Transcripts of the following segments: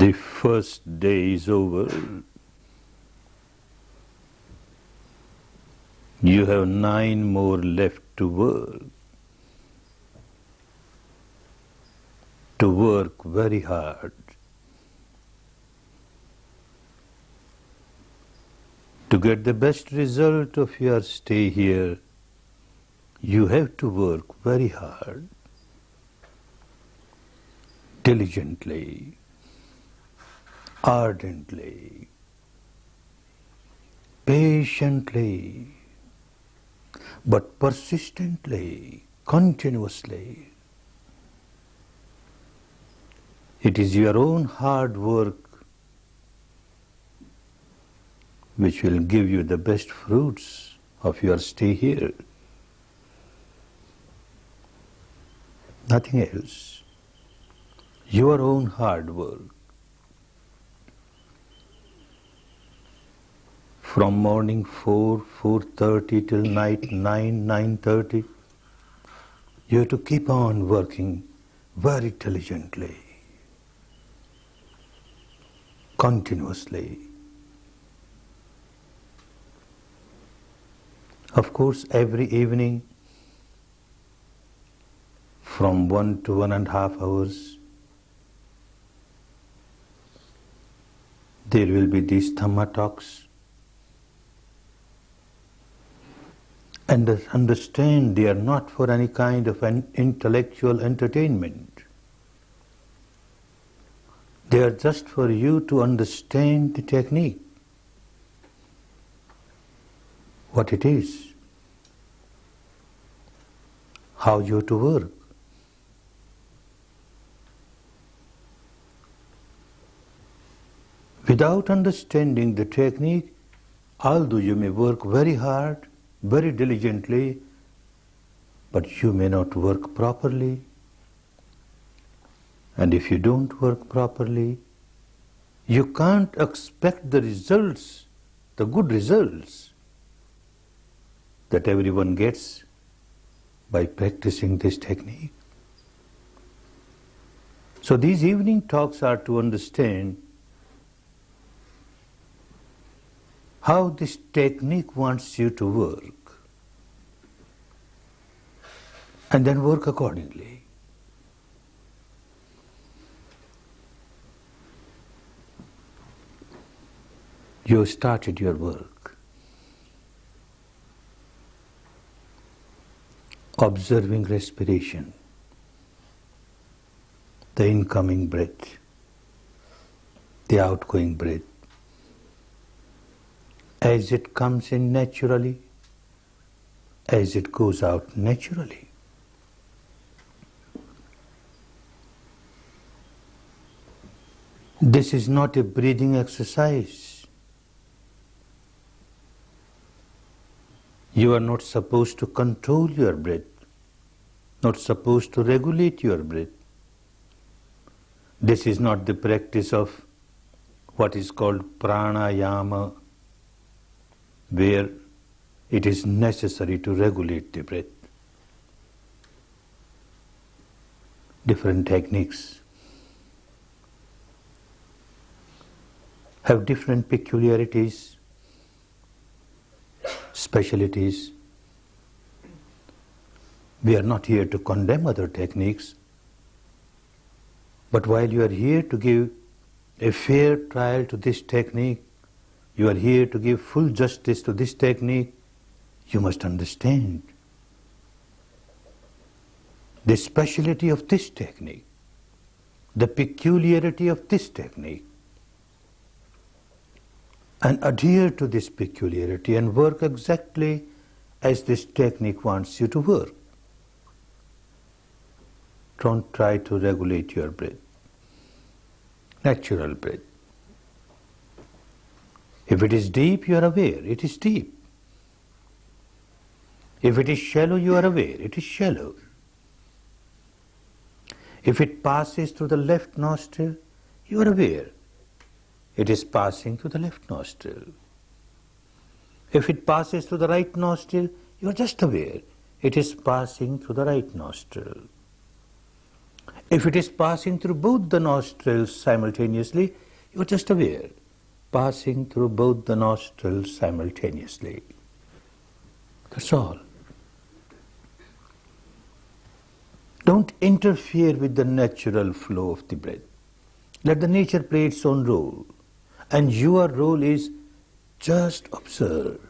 The first day is over. You have 9 more left to work. To work very hard. To get the best result of your stay here, you have to work very hard, diligently, ardently, patiently, but persistently, continuously. It is your own hard work which will give you the best fruits of your stay here. Nothing else. Your own hard work. From morning 4:30 till night 9:30, you have to keep on working very diligently, continuously. Of course, every evening from 1 to 1.5 hours, there will be these Dhamma talks. And understand they are not for any kind of an intellectual entertainment. They are just for you to understand the technique, what it is, how you have to work. Without understanding the technique, although you may work very hard, very diligently, but you may not work properly. And if you don't work properly, you can't expect the results, the good results that everyone gets by practicing this technique. So these evening talks are to understand how this technique wants you to work, and then work accordingly. You started your work, observing respiration, the incoming breath, the outgoing breath, as it comes in naturally, as it goes out naturally. This is not a breathing exercise. You are not supposed to control your breath, not supposed to regulate your breath. This is not the practice of what is called pranayama, where it is necessary to regulate the breath. Different techniques have different peculiarities, specialities. We are not here to condemn other techniques, but while you are here to give a fair trial to this technique, you are here to give full justice to this technique, you must understand the speciality of this technique, the peculiarity of this technique, and adhere to this peculiarity and work exactly as this technique wants you to work. Don't try to regulate your breath, natural breath. If it is deep, you are aware, it is deep. If it is shallow, you are aware, it is shallow. If it passes through the left nostril, you are aware, it is passing through the left nostril. If it passes through the right nostril, you are just aware, it is passing through the right nostril. If it is passing through both the nostrils simultaneously, you're just aware, passing through both the nostrils simultaneously. That's all. Don't interfere with the natural flow of the breath. Let the nature play its own role. And your role is just observe.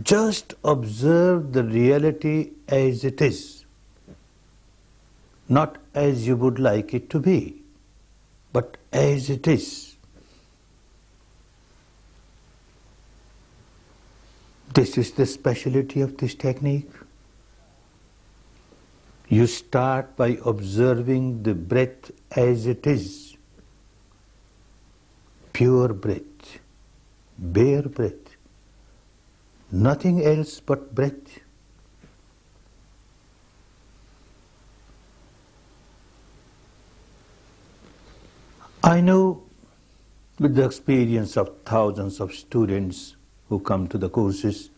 Just observe the reality as it is. Not as you would like it to be, but as it is. This is the specialty of this technique. You start by observing the breath as it is. Pure breath, bare breath, nothing else but breath. I know with the experience of thousands of students who come to the courses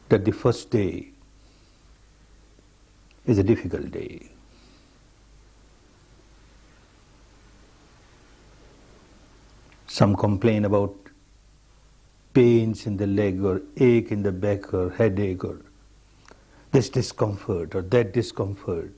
that the first day is a difficult day. Some complain about pains in the leg or ache in the back or headache or this discomfort or that discomfort.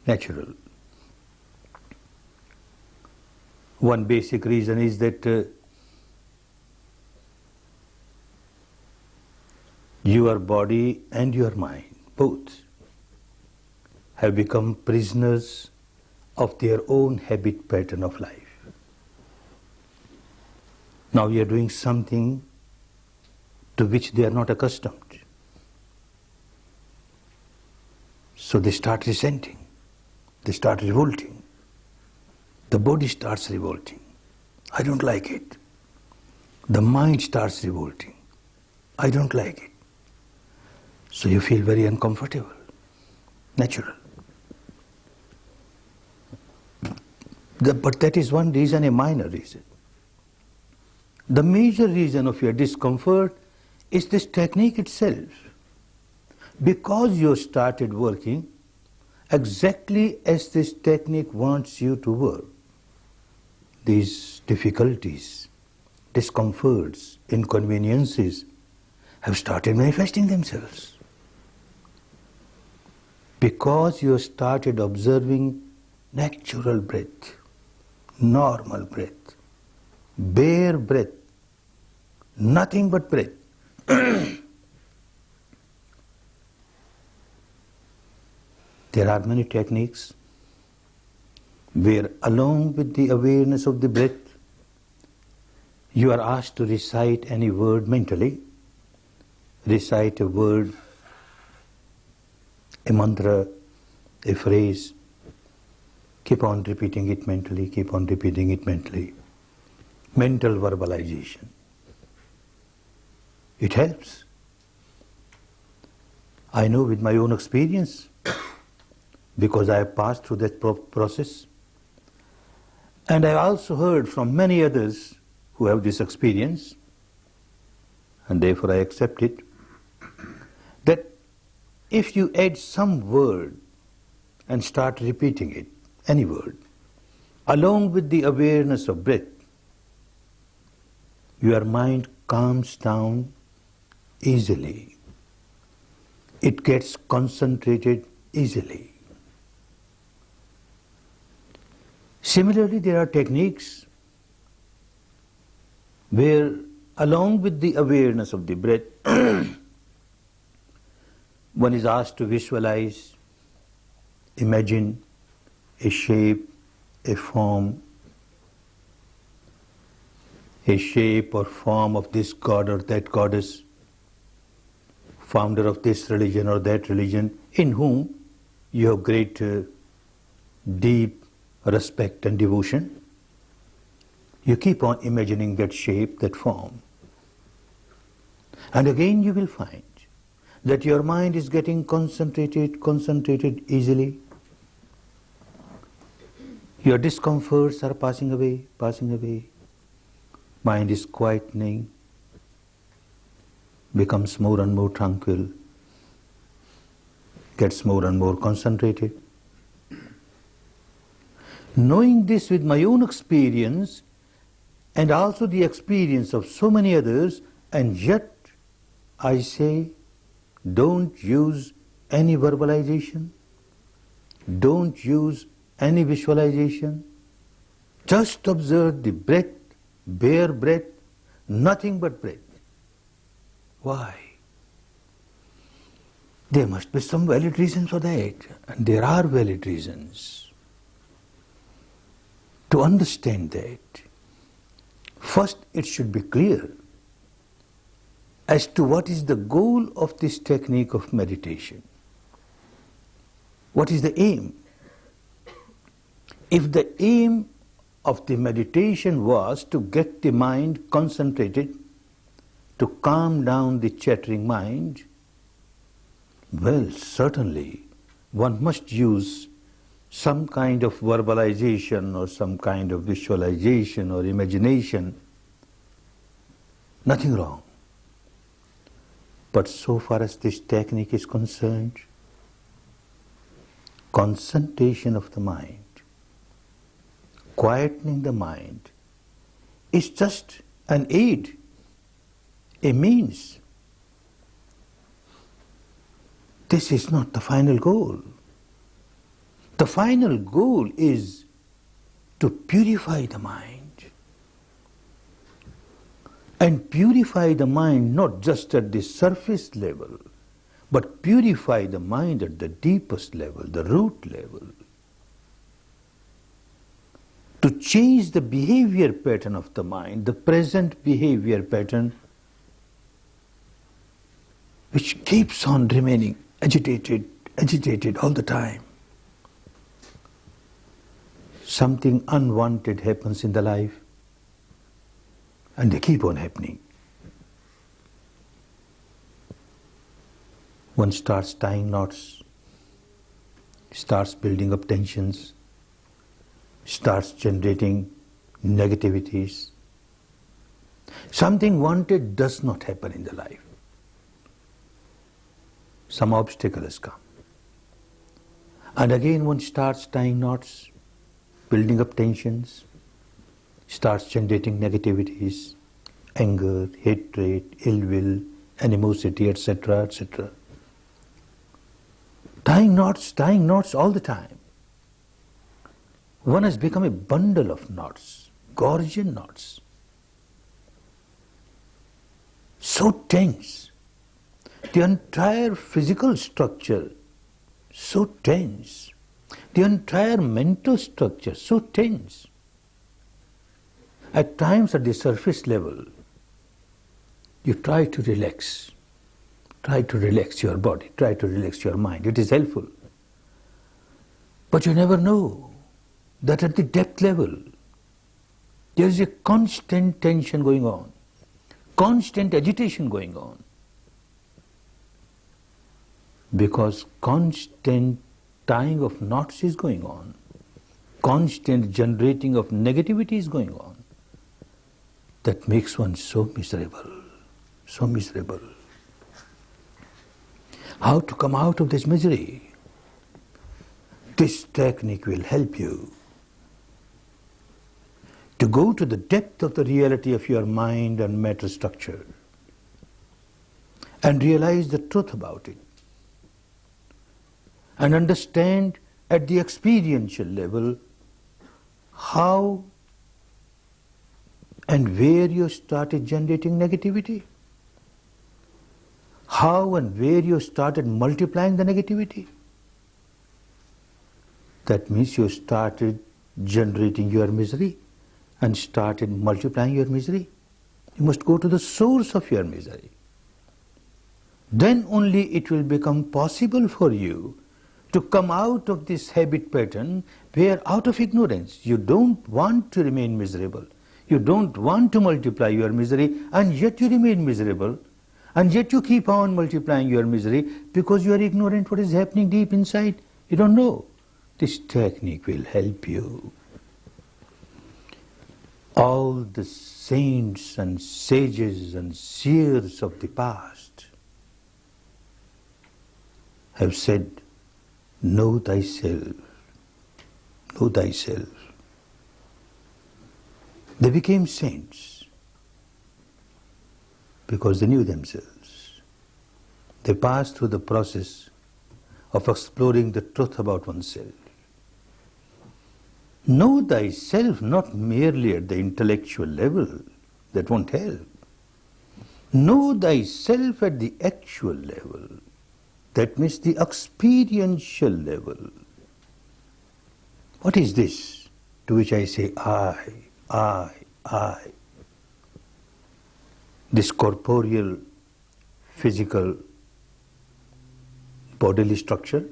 Natural. One basic reason is that your body and your mind, both, have become prisoners of their own habit pattern of life. Now you are doing something to which they are not accustomed. So they start resenting, they start revolting. The body starts revolting. I don't like it. The mind starts revolting. I don't like it. So you feel very uncomfortable. Natural. But that is one reason, a minor reason. The major reason of your discomfort is this technique itself. Because you started working exactly as this technique wants you to work, these difficulties, discomforts, inconveniences have started manifesting themselves. Because you started observing natural breath, normal breath, bare breath, nothing but breath. There are many techniques where, along with the awareness of the breath, you are asked to recite any word mentally. Recite a word, a mantra, a phrase. Keep on repeating it mentally, keep on repeating it mentally. Mental verbalization. It helps. I know with my own experience, because I have passed through that process. And I also heard from many others who have this experience, and therefore I accept it, that if you add some word and start repeating it, any word, along with the awareness of breath, your mind calms down easily. It gets concentrated easily. Similarly, there are techniques where, along with the awareness of the breath, one is asked to visualize, imagine a shape, a form, a shape or form of this god or that goddess, founder of this religion or that religion, in whom you have great deep respect and devotion. You keep on imagining that shape, that form. And again you will find that your mind is getting concentrated easily. Your discomforts are passing away. Mind is quietening, becomes more and more tranquil, gets more and more concentrated. Knowing this with my own experience and also the experience of so many others, and yet I say, don't use any verbalization, don't use any visualization, just observe the breath, bare breath, nothing but breath. Why? There must be some valid reasons for that, and there are valid reasons. To understand that, first it should be clear as to what is the goal of this technique of meditation. What is the aim? If the aim of the meditation was to get the mind concentrated, to calm down the chattering mind, well, certainly one must use some kind of verbalization or some kind of visualization or imagination. Nothing wrong. But so far as this technique is concerned, concentration of the mind, quietening the mind, is just an aid, a means. This is not the final goal. The final goal is to purify the mind. And purify the mind not just at the surface level, but purify the mind at the deepest level, the root level. To change the behavior pattern of the mind, the present behavior pattern, which keeps on remaining agitated all the time. Something unwanted happens in the life, and they keep on happening. One starts tying knots, starts building up tensions, starts generating negativities. Something wanted does not happen in the life. Some obstacle has come. And again one starts tying knots, building up tensions, starts generating negativities, anger, hatred, ill will, animosity, etc., etc. Tying knots all the time. One has become a bundle of knots, Gordian knots. So tense. The entire physical structure, so tense. The entire mental structure, so tense. At times at the surface level, you try to relax. Try to relax your body, try to relax your mind. It is helpful. But you never know that at the depth level, there is a constant tension going on, constant agitation going on. Because constant tying of knots is going on, constant generating of negativity is going on. That makes one so miserable, so miserable. How to come out of this misery? This technique will help you to go to the depth of the reality of your mind and matter structure and realize the truth about it and understand at the experiential level how and where you started generating negativity, how and where you started multiplying the negativity. That means you started generating your misery and started multiplying your misery. You must go to the source of your misery. Then only it will become possible for you to come out of this habit pattern where out of ignorance you don't want to remain miserable. You don't want to multiply your misery, and yet you remain miserable, and yet you keep on multiplying your misery because you are ignorant what is happening deep inside. You don't know. This technique will help you. All the saints and sages and seers of the past have said Know thyself. Know thyself. They became saints because they knew themselves. They passed through the process of exploring the truth about oneself. Know thyself not merely at the intellectual level, that won't help. Know thyself at the actual level, that means the experiential level. What is this to which I say I? This corporeal, physical, bodily structure,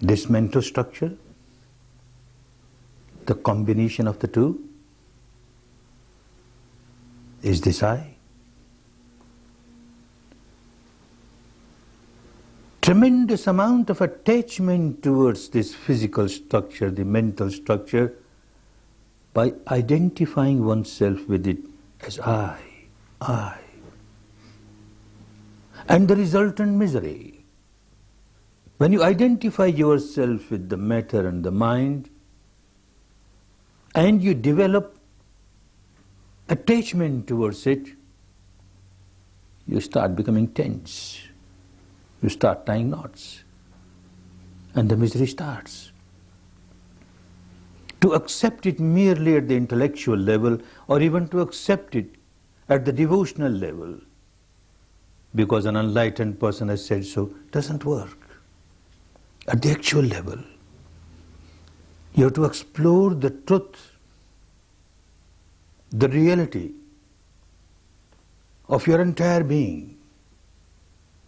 this mental structure, the combination of the two, is this I? Tremendous amount of attachment towards this physical structure, the mental structure, by identifying oneself with it as I. And the resultant misery. When you identify yourself with the matter and the mind, and you develop attachment towards it, you start becoming tense. You start tying knots. And the misery starts. To accept it merely at the intellectual level, or even to accept it at the devotional level, because an enlightened person has said so, doesn't work. At the actual level, you have to explore the truth, the reality of your entire being,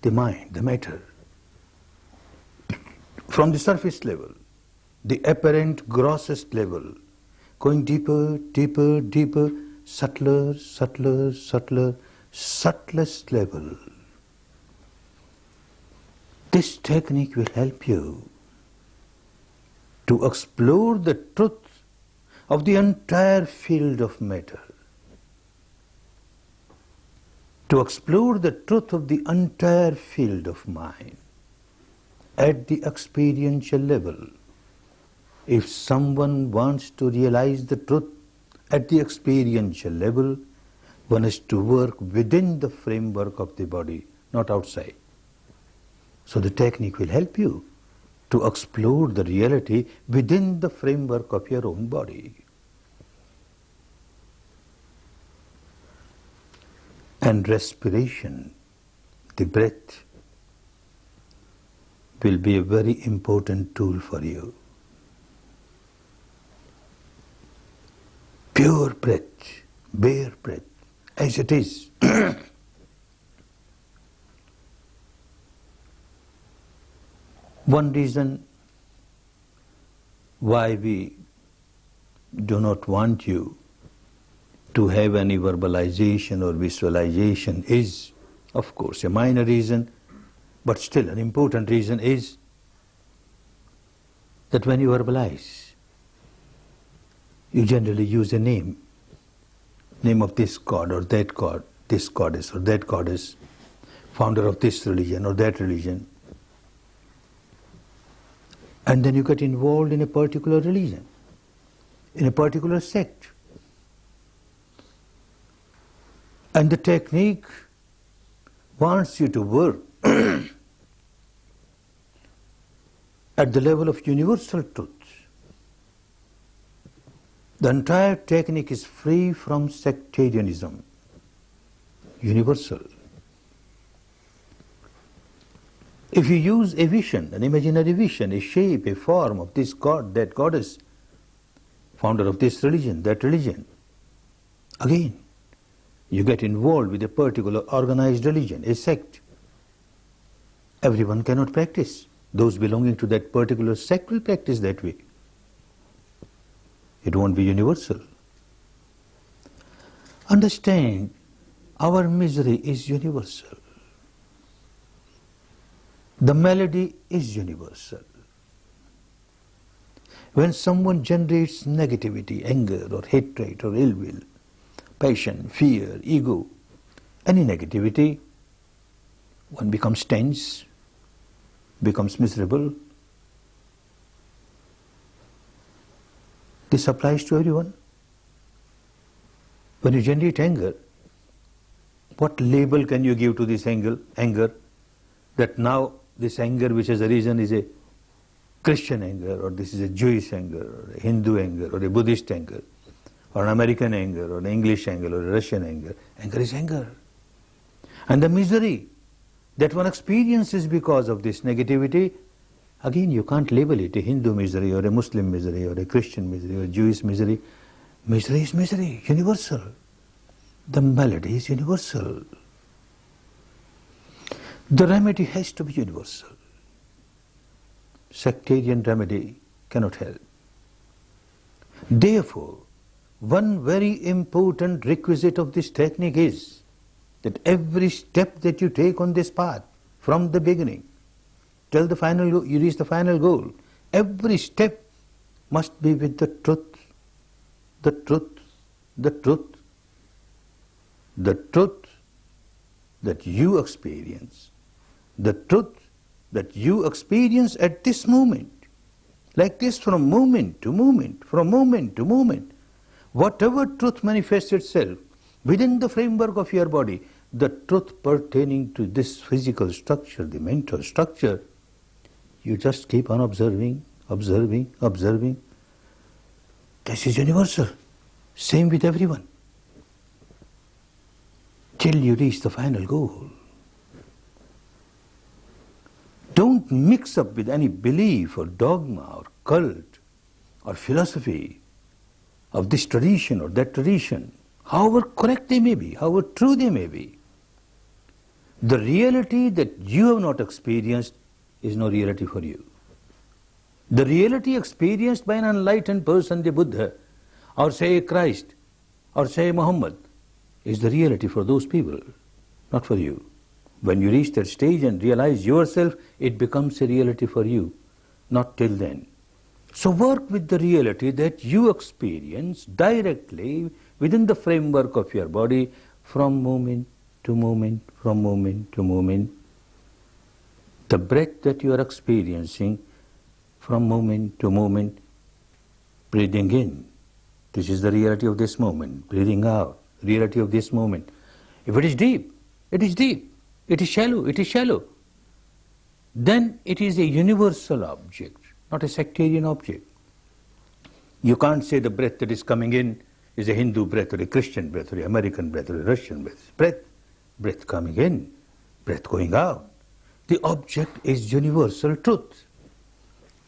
the mind, the matter, from the surface level, the apparent grossest level, going deeper, deeper, deeper, subtler, subtler, subtler, subtlest level. This technique will help you to explore the truth of the entire field of matter, to explore the truth of the entire field of mind at the experiential level. If someone wants to realize the truth at the experiential level, one has to work within the framework of the body, not outside. So the technique will help you to explore the reality within the framework of your own body. And respiration, the breath, will be a very important tool for you. Pure breath, bare breath, as it is. One reason why we do not want you to have any verbalization or visualization is, of course, a minor reason, but still an important reason is that when you verbalize, you generally use a name of this god or that god, this goddess or that goddess, founder of this religion or that religion. And then you get involved in a particular religion, in a particular sect. And the technique wants you to work at the level of universal truth. The entire technique is free from sectarianism, universal. If you use a vision, an imaginary vision, a shape, a form of this god, that goddess, founder of this religion, that religion, again, you get involved with a particular organized religion, a sect. Everyone cannot practice. Those belonging to that particular sect will practice that way. It won't be universal. Understand, our misery is universal. The malady is universal. When someone generates negativity, anger or hatred or ill will, passion, fear, ego, any negativity, one becomes tense, becomes miserable. This applies to everyone. When you generate anger, what label can you give to this anger? That now this anger which has arisen is a Christian anger, or this is a Jewish anger, or a Hindu anger, or a Buddhist anger, or an American anger, or an English anger, or a Russian anger. Anger is anger. And the misery that one experiences because of this negativity, again you can't label it a Hindu misery, or a Muslim misery, or a Christian misery, or a Jewish misery. Misery is misery, universal. The malady is universal. The remedy has to be universal. Sectarian remedy cannot help. Therefore, one very important requisite of this technique is that every step that you take on this path, from the beginning till the final, you reach the final goal, every step must be with the truth, the truth, the truth, the truth that you experience, the truth that you experience at this moment, like this, from moment to moment, from moment to moment. Whatever truth manifests itself within the framework of your body, the truth pertaining to this physical structure, the mental structure, you just keep on observing, observing, observing. This is universal. Same with everyone. Till you reach the final goal. Don't mix up with any belief or dogma or cult or philosophy of this tradition or that tradition, however correct they may be, however true they may be. The reality that you have not experienced is no reality for you. The reality experienced by an enlightened person, the Buddha, or say Christ, or say Muhammad, is the reality for those people, not for you. When you reach that stage and realize yourself, it becomes a reality for you, not till then. So work with the reality that you experience directly within the framework of your body, from moment to moment, from moment to moment. The breath that you are experiencing from moment to moment, breathing in. This is the reality of this moment. Breathing out, reality of this moment. If it is deep, it is deep. It is shallow, it is shallow. Then it is a universal object, not a sectarian object. You can't say the breath that is coming in is a Hindu breath, or a Christian breath, or an American breath, or a Russian breath. Breath coming in, breath going out. The object is universal truth.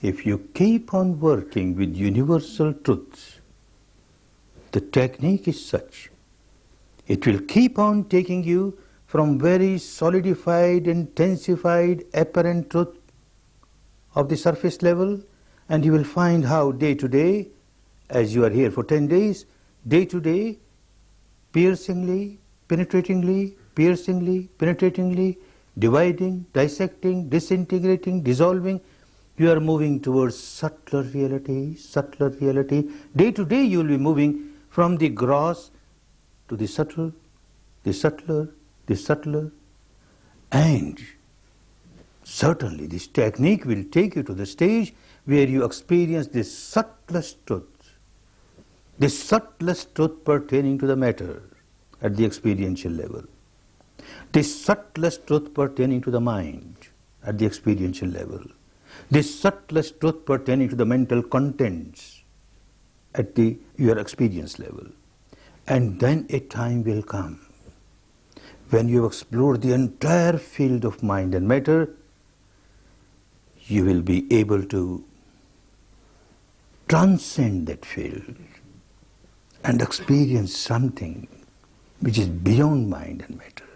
If you keep on working with universal truths, the technique is such, it will keep on taking you from very solidified, intensified, apparent truth of the surface level, and you will find how day to day, as you are here for 10 days, day to day, piercingly, penetratingly, dividing, dissecting, disintegrating, dissolving, you are moving towards subtler reality, subtler reality. Day to day you will be moving from the gross to the subtle, the subtler, the subtler, and certainly this technique will take you to the stage where you experience this subtlest truth pertaining to the matter at the experiential level, this subtlest truth pertaining to the mind at the experiential level, this subtlest truth pertaining to the mental contents at your experience level. And then a time will come when you have explored the entire field of mind and matter, you will be able to transcend that field and experience something which is beyond mind and matter.